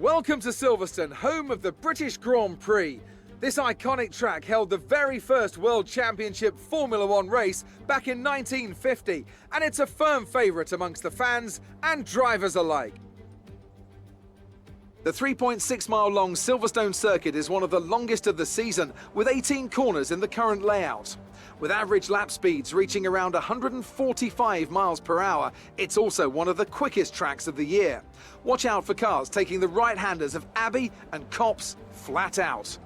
Welcome to Silverstone, home of the British Grand Prix. This iconic track held the very first World Championship Formula One race back in 1950, and it's a firm favourite amongst the fans and drivers alike. The 3.6-mile-long Silverstone circuit is one of the longest of the season, with 18 corners in the current layout. With average lap speeds reaching around 145 miles per hour, it's also one of the quickest tracks of the year. Watch out for cars taking the right-handers of Abbey and Copse flat out.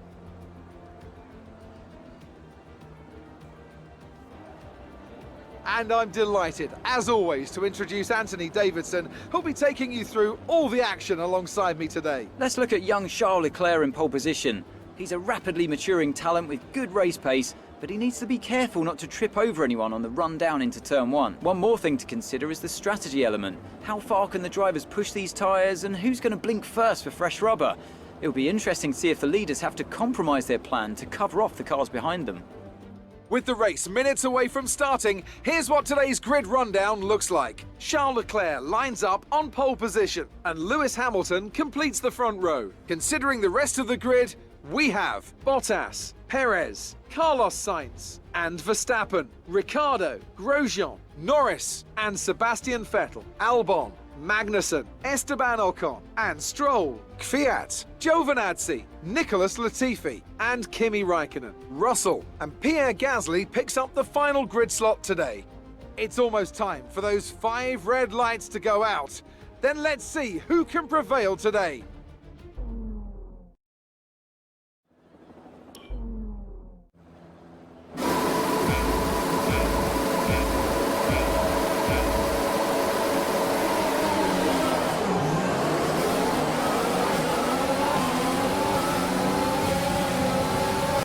And I'm delighted, as always, to introduce Anthony Davidson, who'll be taking you through all the action alongside me today. Let's look at young Charles Leclerc in pole position. He's a rapidly maturing talent with good race pace, but he needs to be careful not to trip over anyone on the run down into turn one. One more thing to consider is the strategy element. How far can the drivers push these tyres, and who's going to blink first for fresh rubber? It'll be interesting to see if the leaders have to compromise their plan to cover off the cars behind them. With the race minutes away from starting, here's what today's grid rundown looks like. Charles Leclerc lines up on pole position, and Lewis Hamilton completes the front row. Considering the rest of the grid, we have Bottas, Perez, Carlos Sainz, and Verstappen, Ricciardo, Grosjean, Norris, and Sebastian Vettel, Albon, Magnussen, Esteban Ocon, and Stroll, Kvyat, Giovinazzi, Nicholas Latifi, and Kimi Raikkonen. Russell and Pierre Gasly picks up the final grid slot today. It's almost time for those 5 red lights to go out. Then let's see who can prevail today.